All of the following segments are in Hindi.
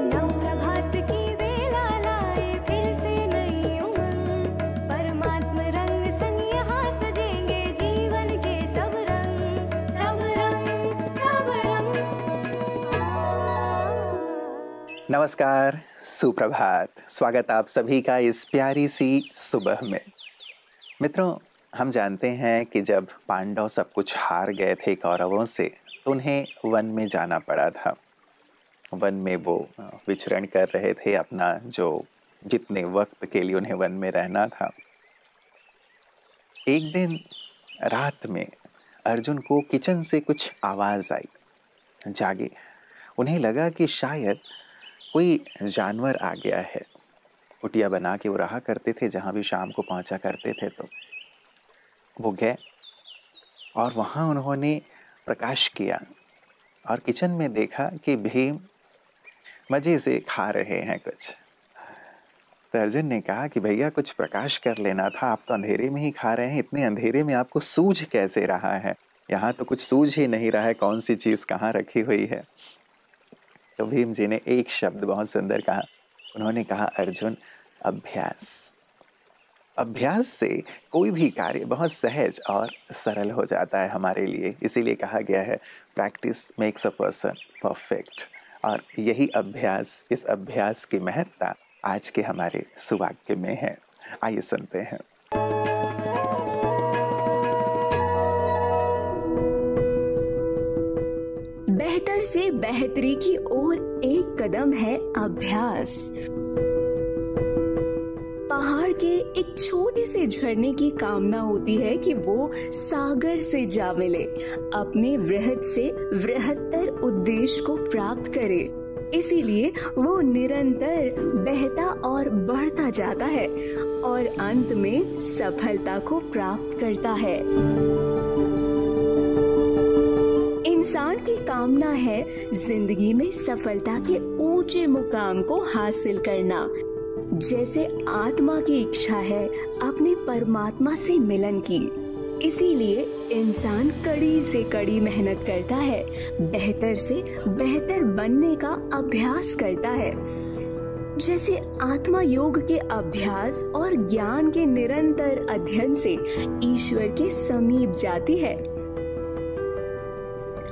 नव प्रभात की बेला लाए फिर से नई उमंग, परमात्म रंग संग यहाँ सजेंगे जीवन के सब रंग, सब रंग, सब रंग। नमस्कार, सुप्रभात। स्वागत आप सभी का इस प्यारी सी सुबह में। मित्रों, हम जानते हैं कि जब पांडव सब कुछ हार गए थे कौरवों से तो उन्हें वन में जाना पड़ा था। वन में वो विचरण कर रहे थे, अपना जो जितने वक्त के लिए उन्हें वन में रहना था। एक दिन रात में अर्जुन को किचन से कुछ आवाज़ आई। जागे, उन्हें लगा कि शायद कोई जानवर आ गया है। कुटिया बना के वो रहा करते थे, जहाँ भी शाम को पहुँचा करते थे। तो वो गए और वहाँ उन्होंने प्रकाश किया और किचन में देखा कि भीम मज़े से खा रहे हैं कुछ। तो अर्जुन ने कहा कि भैया कुछ प्रकाश कर लेना था, आप तो अंधेरे में ही खा रहे हैं। इतने अंधेरे में आपको सूझ कैसे रहा है? यहाँ तो कुछ सूझ ही नहीं रहा है, कौन सी चीज़ कहाँ रखी हुई है। तो भीम जी ने एक शब्द बहुत सुंदर कहा। उन्होंने कहा, अर्जुन, अभ्यास। अभ्यास से कोई भी कार्य बहुत सहज और सरल हो जाता है हमारे लिए। इसीलिए कहा गया है, practice makes a person perfect. और यही अभ्यास, इस अभ्यास की महत्ता आज के हमारे सुवाक्य में है। आइए सुनते हैं। बेहतर से बेहतरी की ओर एक कदम है अभ्यास। पहाड़ के एक छोटे से झरने की कामना होती है कि वो सागर से जा मिले, अपने वृहद से वृहत्तर उद्देश्य को प्राप्त करे। इसीलिए वो निरंतर बहता और बढ़ता जाता है और अंत में सफलता को प्राप्त करता है। इंसान की कामना है जिंदगी में सफलता के ऊंचे मुकाम को हासिल करना। जैसे आत्मा की इच्छा है अपने परमात्मा से मिलन की। इसीलिए इंसान कड़ी से कड़ी मेहनत करता है, बेहतर से बेहतर बनने का अभ्यास करता है। जैसे आत्मा योग के अभ्यास और ज्ञान के निरंतर अध्ययन से ईश्वर के समीप जाती है।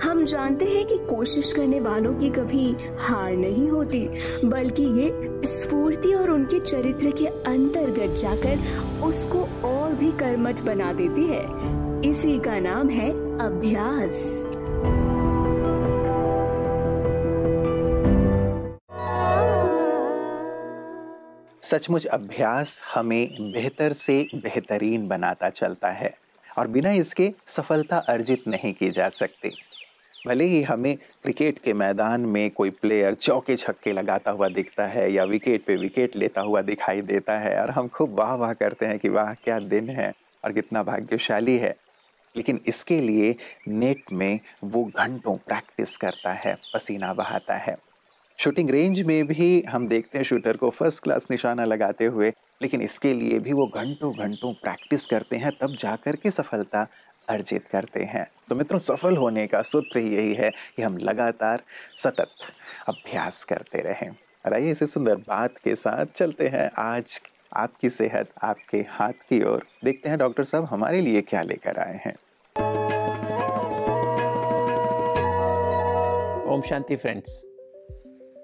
हम जानते हैं कि कोशिश करने वालों की कभी हार नहीं होती, बल्कि ये स्फूर्ति और उनके चरित्र के अंतर्गत जाकर उसको और भी कर्मठ बना देती है। इसी का नाम है अभ्यास। सचमुच अभ्यास हमें बेहतर से बेहतरीन बनाता चलता है और बिना इसके सफलता अर्जित नहीं की जा सकती। भले ही हमें क्रिकेट के मैदान में कोई प्लेयर चौके छक्के लगाता हुआ दिखता है या विकेट पे विकेट लेता हुआ दिखाई देता है और हम खूब वाह वाह करते हैं कि वाह क्या दिन है और कितना भाग्यशाली है, लेकिन इसके लिए नेट में वो घंटों प्रैक्टिस करता है, पसीना बहाता है। शूटिंग रेंज में भी हम देखते हैं शूटर को फर्स्ट क्लास निशाना लगाते हुए, लेकिन इसके लिए भी वो घंटों घंटों प्रैक्टिस करते हैं, तब जाकर के सफलता अर्जित करते हैं। तो मित्रों, सफल होने का सूत्र ही यही है कि हम लगातार सतत अभ्यास करते रहें। और आइए इसी सुंदर बात के साथ चलते हैं आज आपकी सेहत आपके हाथ की ओर। देखते हैं डॉक्टर साहब हमारे लिए क्या लेकर आए हैं। ओम शांति फ्रेंड्स।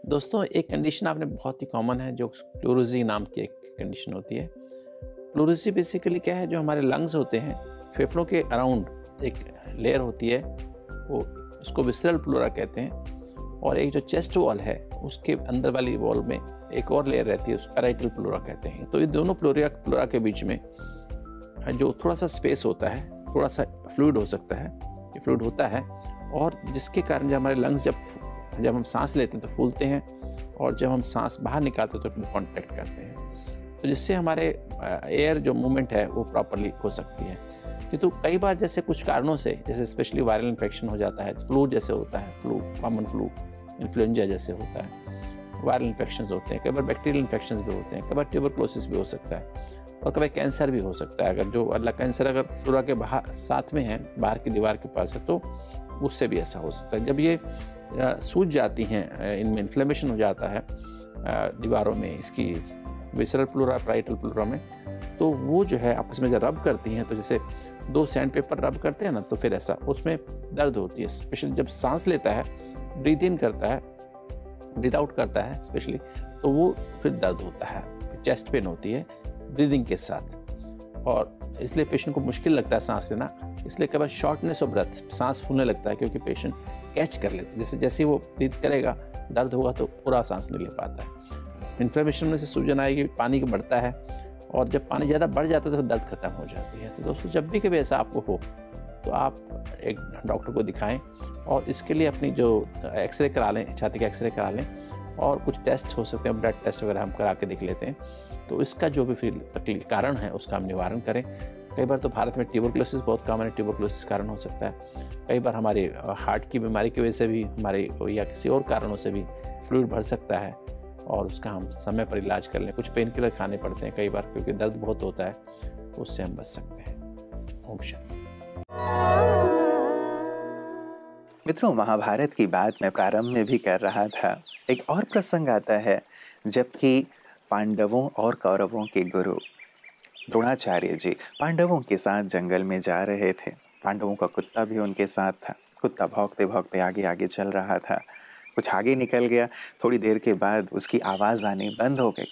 दोस्तों, एक कंडीशन आपने बहुत ही कॉमन है, जो प्लूरिजी नाम की एक कंडीशन होती है। प्लूरिजी बेसिकली क्या है, जो हमारे लंग्स होते हैं, फेफड़ों के अराउंड एक लेयर होती है, वो उसको विसरल प्लूरा कहते हैं। और एक जो चेस्ट वॉल है, उसके अंदर वाली वॉल में एक और लेयर रहती है, उसको पैराइटल प्लूरा कहते हैं। तो ये दोनों प्लूरा के बीच में जो थोड़ा सा स्पेस होता है, थोड़ा सा फ्लूइड हो सकता है, ये फ्लूइड होता है, और जिसके कारण जब हमारे लंग्स जब हम सांस लेते हैं तो फूलते हैं, और जब हम सांस बाहर निकालते हैं तो कॉन्ट्रैक्ट करते हैं। तो जिससे हमारे एयर जो मूवमेंट है वो प्रॉपरली हो सकती है। किंतु कई बार जैसे कुछ कारणों से, जैसे स्पेशली वायरल इन्फेक्शन हो जाता है, फ्लू जैसे होता है, फ्लू कॉमन फ्लू, इन्फ्लुएंजा जैसे होता है, वायरल इन्फेक्शंस होते हैं, कई बार बैक्टीरियल इन्फेक्शंस भी होते हैं, कई बार ट्यूबरक्लोसिस भी हो सकता है, और कभी कैंसर भी हो सकता है। अगर जो अल्लाह कैंसर अगर प्लूरा के बाहर साथ में है, बाहर की दीवार के पास है, तो उससे भी ऐसा हो सकता है। जब ये सूज जाती हैं, इनमें इन्फ्लेमेशन हो जाता है दीवारों में, इसकी विसरल प्लूरा, पैराइटल प्लूरा में, तो वो जो है आपस में जब रब करती हैं, तो जैसे 2 सैंड पेपर रब करते हैं ना, तो फिर ऐसा उसमें दर्द होती है। स्पेशली जब सांस लेता है, ब्रीथ इन करता है, ब्रीथ आउट करता है स्पेशली, तो वो फिर दर्द होता है, चेस्ट पेन होती है ब्रीदिंग के साथ, और इसलिए पेशेंट को मुश्किल लगता है सांस लेना। इसलिए कई बार शॉर्टनेस ऑफ ब्रेथ, सांस फूलने लगता है, क्योंकि पेशेंट कैच कर लेता है। जैसे जैसे वो ब्रीथ करेगा, दर्द होगा तो पूरा सांस नहीं ले पाता है। इन्फ्लेमेशन में से सूजन आएगी, पानी बढ़ता है, और जब पानी ज़्यादा बढ़ जाता है तो दर्द खत्म हो जाती है। तो दोस्तों, जब भी कभी ऐसा आपको हो तो आप एक डॉक्टर को दिखाएं, और इसके लिए अपनी जो एक्सरे करा लें, छाती का एक्सरे करा लें, और कुछ टेस्ट हो सकते हैं, ब्लड टेस्ट वगैरह हम करा के देख लेते हैं। तो इसका जो भी फिर कारण है उसका हम निवारण करें। कई बार तो भारत में ट्यूबरक्लोसिस बहुत कॉमन है, ट्यूबरक्लोसिस कारण हो सकता है। कई बार हमारे हार्ट की बीमारी की वजह से भी, हमारे या किसी और कारणों से भी फ्लूइड भर सकता है, और उसका हम समय पर इलाज कर लें। कुछ पेन किलर खाने पड़ते हैं कई बार, क्योंकि दर्द बहुत होता है, तो उससे हम बच सकते हैं। ओम शांति। मित्रों, महाभारत की बात मैं प्रारंभ में भी कर रहा था। एक और प्रसंग आता है जबकि पांडवों और कौरवों के गुरु द्रोणाचार्य जी पांडवों के साथ जंगल में जा रहे थे। पांडवों का कुत्ता भी उनके साथ था। कुत्ता भौंकते भौंकते आगे आगे चल रहा था। कुछ आगे निकल गया, थोड़ी देर के बाद उसकी आवाज़ आनी बंद हो गई।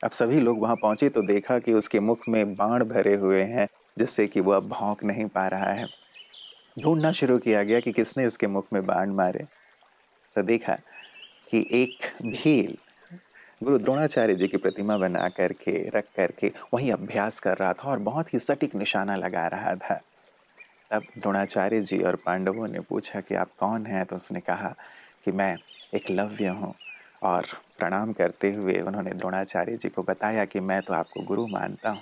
अब सभी लोग वहाँ पहुँचे तो देखा कि उसके मुख में बाण भरे हुए हैं, जिससे कि वो अब भौंक नहीं पा रहा है। ढूंढना शुरू किया गया कि किसने इसके मुख में बाण मारे, तो देखा कि एक भील गुरु द्रोणाचार्य जी की प्रतिमा बना करके रख करके वहीं अभ्यास कर रहा था और बहुत ही सटीक निशाना लगा रहा था। तब द्रोणाचार्य जी और पांडवों ने पूछा कि आप कौन हैं? तो उसने कहा कि मैं एकलव्य हूँ, और प्रणाम करते हुए उन्होंने द्रोणाचार्य जी को बताया कि मैं तो आपको गुरु मानता हूँ।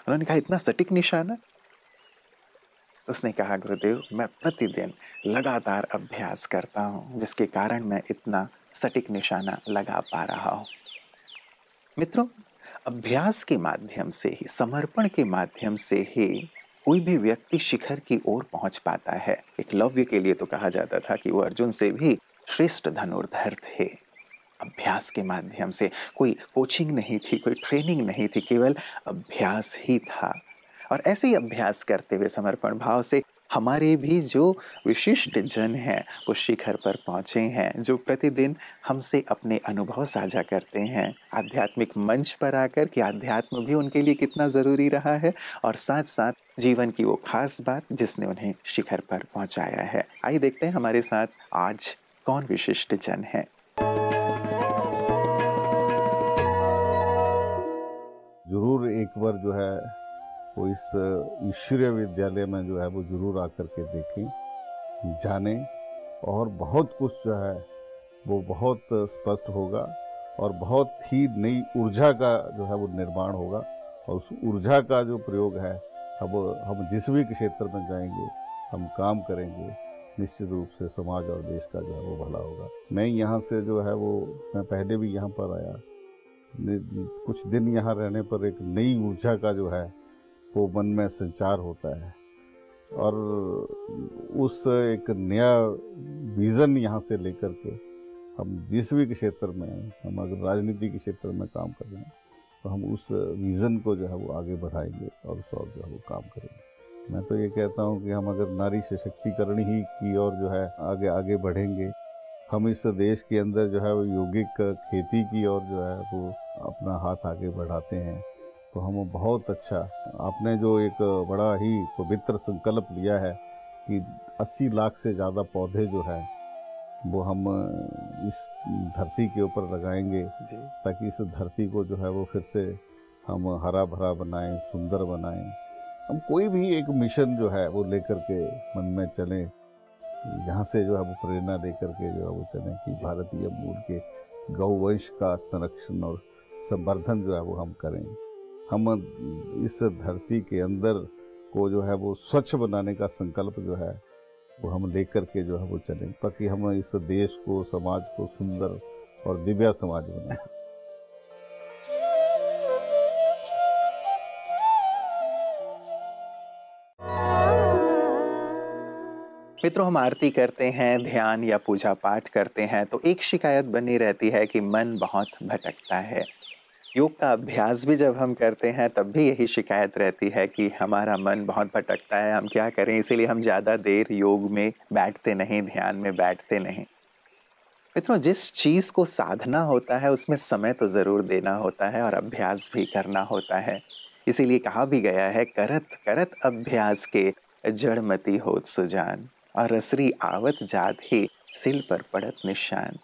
उन्होंने कहा, इतना सटीक निशाना? उसने कहा, गुरुदेव, मैं प्रतिदिन लगातार अभ्यास करता हूँ, जिसके कारण मैं इतना सटीक निशाना लगा पा रहा हूँ। मित्रों, अभ्यास के माध्यम से ही, समर्पण के माध्यम से ही कोई भी व्यक्ति शिखर की ओर पहुंच पाता है। एकलव्य के लिए तो कहा जाता था कि वो अर्जुन से भी श्रेष्ठ धनुर्धर थे। अभ्यास के माध्यम से, कोई कोचिंग नहीं थी, कोई ट्रेनिंग नहीं थी, केवल अभ्यास ही था। और ऐसे ही अभ्यास करते हुए समर्पण भाव से हमारे भी जो विशिष्ट जन हैं वो शिखर पर पहुँचे हैं, जो प्रतिदिन हमसे अपने अनुभव साझा करते हैं आध्यात्मिक मंच पर आकर कि आध्यात्म भी उनके लिए कितना ज़रूरी रहा है, और साथ साथ जीवन की वो खास बात जिसने उन्हें शिखर पर पहुँचाया है। आइए देखते हैं हमारे साथ आज कौन विशिष्ट जन है। जरूर एक बार जो है वो इस ईश्वरीय विद्यालय में जो है वो जरूर आकर के देखें, जानें, और बहुत कुछ जो है वो बहुत स्पष्ट होगा, और बहुत ही नई ऊर्जा का जो है वो निर्माण होगा। और उस ऊर्जा का जो प्रयोग है, अब हम जिस भी क्षेत्र में जाएंगे, हम काम करेंगे, निश्चित रूप से समाज और देश का जो है वो भला होगा। मैं यहाँ से जो है वो, मैं पहले भी यहाँ पर आया, कुछ दिन यहाँ रहने पर एक नई ऊर्जा का जो है वो मन में संचार होता है, और उस एक नया विज़न यहाँ से लेकर के हम जिस भी क्षेत्र में, हम अगर राजनीति के क्षेत्र में काम कर रहे हैं तो हम उस विज़न को जो है वो आगे बढ़ाएंगे और उस और जो है वो काम करेंगे। मैं तो ये कहता हूँ कि हम अगर नारी सशक्तिकरण ही की और जो है आगे आगे बढ़ेंगे, हम इस देश के अंदर जो है वो यौगिक खेती की और जो है वो अपना हाथ आगे बढ़ाते हैं, तो हम बहुत अच्छा, आपने जो एक बड़ा ही पवित्र संकल्प लिया है कि 80 लाख से ज़्यादा पौधे जो है वो हम इस धरती के ऊपर लगाएंगे, ताकि इस धरती को जो है वो फिर से हम हरा भरा बनाएं, सुंदर बनाएं। हम कोई भी एक मिशन जो है वो लेकर के मन में चलें, यहाँ से जो है वो प्रेरणा लेकर के जो है वो चलें कि भारतीय मूल के गौवंश का संरक्षण और संवर्धन जो है वो हम करें। हम इस धरती के अंदर को जो है वो स्वच्छ बनाने का संकल्प जो है वो हम लेकर के जो है वो चलें, ताकि हम इस देश को, समाज को सुंदर और दिव्य समाज बना सकें। मित्रों, हम आरती करते हैं, ध्यान या पूजा पाठ करते हैं तो एक शिकायत बनी रहती है कि मन बहुत भटकता है। योग का अभ्यास भी जब हम करते हैं तब भी यही शिकायत रहती है कि हमारा मन बहुत भटकता है, हम क्या करें। इसीलिए हम ज़्यादा देर योग में बैठते नहीं, ध्यान में बैठते नहीं। मित्रों, जिस चीज़ को साधना होता है उसमें समय तो ज़रूर देना होता है और अभ्यास भी करना होता है। इसीलिए कहा भी गया है, करत करत अभ्यास के जड़मती होत सुजान, और रसरी आवत जात ही सिल पर पड़त निशान।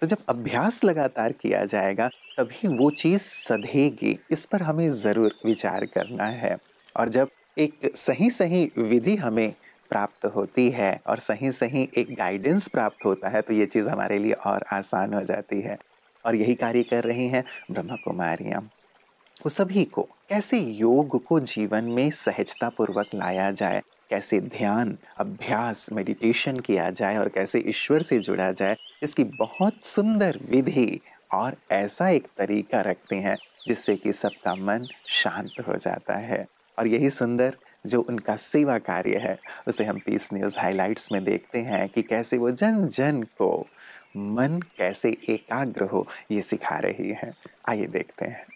तो जब अभ्यास लगातार किया जाएगा तभी वो चीज़ सधेगी, इस पर हमें ज़रूर विचार करना है। और जब एक सही सही विधि हमें प्राप्त होती है और सही सही एक गाइडेंस प्राप्त होता है तो ये चीज़ हमारे लिए और आसान हो जाती है। और यही कार्य कर रही हैं ब्रह्मा कुमारियाँ। वो सभी को कैसे योग को जीवन में सहजता पूर्वक लाया जाए, कैसे ध्यान, अभ्यास, मेडिटेशन किया जाए और कैसे ईश्वर से जुड़ा जाए, इसकी बहुत सुंदर विधि और ऐसा एक तरीका रखते हैं जिससे कि सबका मन शांत हो जाता है। और यही सुंदर जो उनका सेवा कार्य है उसे हम पीस न्यूज़ हाइलाइट्स में देखते हैं कि कैसे वो जन जन को मन कैसे एकाग्र हो ये सिखा रही है। आइए देखते हैं।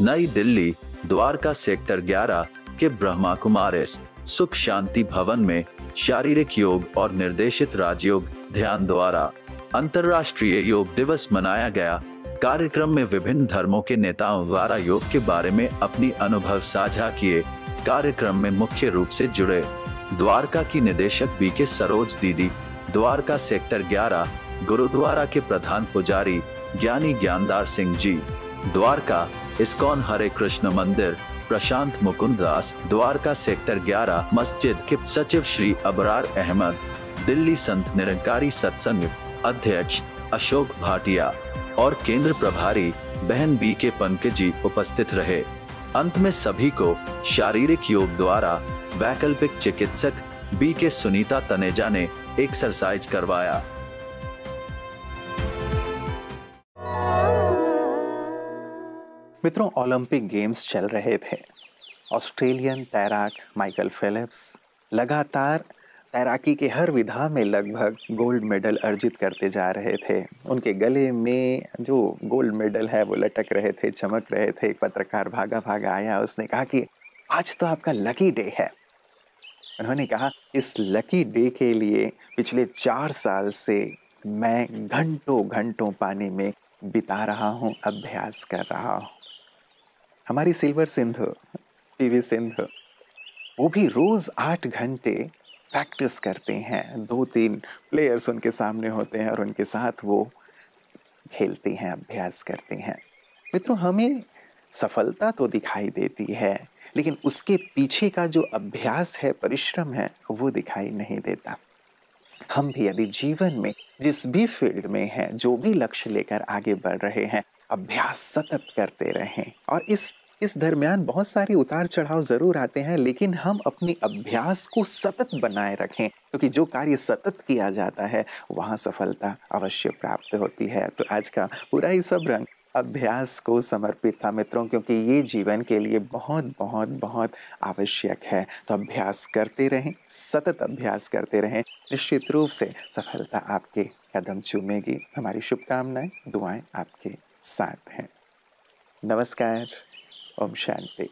नई दिल्ली, द्वारका सेक्टर 11 के ब्रह्मा कुमारीज सुख शांति भवन में शारीरिक योग और निर्देशित राजयोग ध्यान द्वारा अंतर्राष्ट्रीय योग दिवस मनाया गया। कार्यक्रम में विभिन्न धर्मों के नेताओं द्वारा योग के बारे में अपनी अनुभव साझा किए। कार्यक्रम में मुख्य रूप से जुड़े द्वारका की निदेशक बीके सरोज दीदी, द्वारका सेक्टर 11 गुरुद्वारा के प्रधान पुजारी ज्ञानी ज्ञानदार सिंह जी, द्वारका इस्कॉन हरे कृष्ण मंदिर प्रशांत मुकुंद दास, द्वारका सेक्टर 11 मस्जिद के सचिव श्री अबरार अहमद, दिल्ली संत निरंकारी सत्संग अध्यक्ष अशोक भाटिया और केंद्र प्रभारी बहन बीके पंकज जी उपस्थित रहे। अंत में सभी को शारीरिक योग द्वारा वैकल्पिक चिकित्सक बीके सुनीता तनेजा ने एक्सरसाइज करवाया। मित्रों, ओलंपिक गेम्स चल रहे थे। ऑस्ट्रेलियन तैराक माइकल फेलिप्स लगातार तैराकी के हर विधा में लगभग गोल्ड मेडल अर्जित करते जा रहे थे। उनके गले में जो गोल्ड मेडल है वो लटक रहे थे, चमक रहे थे। एक पत्रकार भागा भागा आया, उसने कहा कि आज तो आपका लकी डे है। उन्होंने कहा, इस लकी डे के लिए पिछले 4 साल से मैं घंटों घंटों पानी में बिता रहा हूँ, अभ्यास कर रहा हूँ। हमारी सिल्वर सिंधु, पीवी सिंधु, वो भी रोज 8 घंटे प्रैक्टिस करते हैं। 2-3 प्लेयर्स उनके सामने होते हैं और उनके साथ वो खेलती हैं, अभ्यास करती हैं। मित्रों, हमें सफलता तो दिखाई देती है लेकिन उसके पीछे का जो अभ्यास है, परिश्रम है, वो दिखाई नहीं देता। हम भी यदि जीवन में जिस भी फील्ड में हैं, जो भी लक्ष्य लेकर आगे बढ़ रहे हैं, अभ्यास सतत करते रहें। और इस दरमियान बहुत सारे उतार चढ़ाव ज़रूर आते हैं, लेकिन हम अपनी अभ्यास को सतत बनाए रखें, क्योंकि जो कार्य सतत किया जाता है वहाँ सफलता अवश्य प्राप्त होती है। तो आज का पूरा ही सब रंग अभ्यास को समर्पित था मित्रों, क्योंकि ये जीवन के लिए बहुत बहुत बहुत आवश्यक है। तो अभ्यास करते रहें, सतत अभ्यास करते रहें, निश्चित रूप से सफलता आपके कदम चूमेगी। हमारी शुभकामनाएं, दुआएं आपके साथ हैं। नमस्कार, ओम शांति।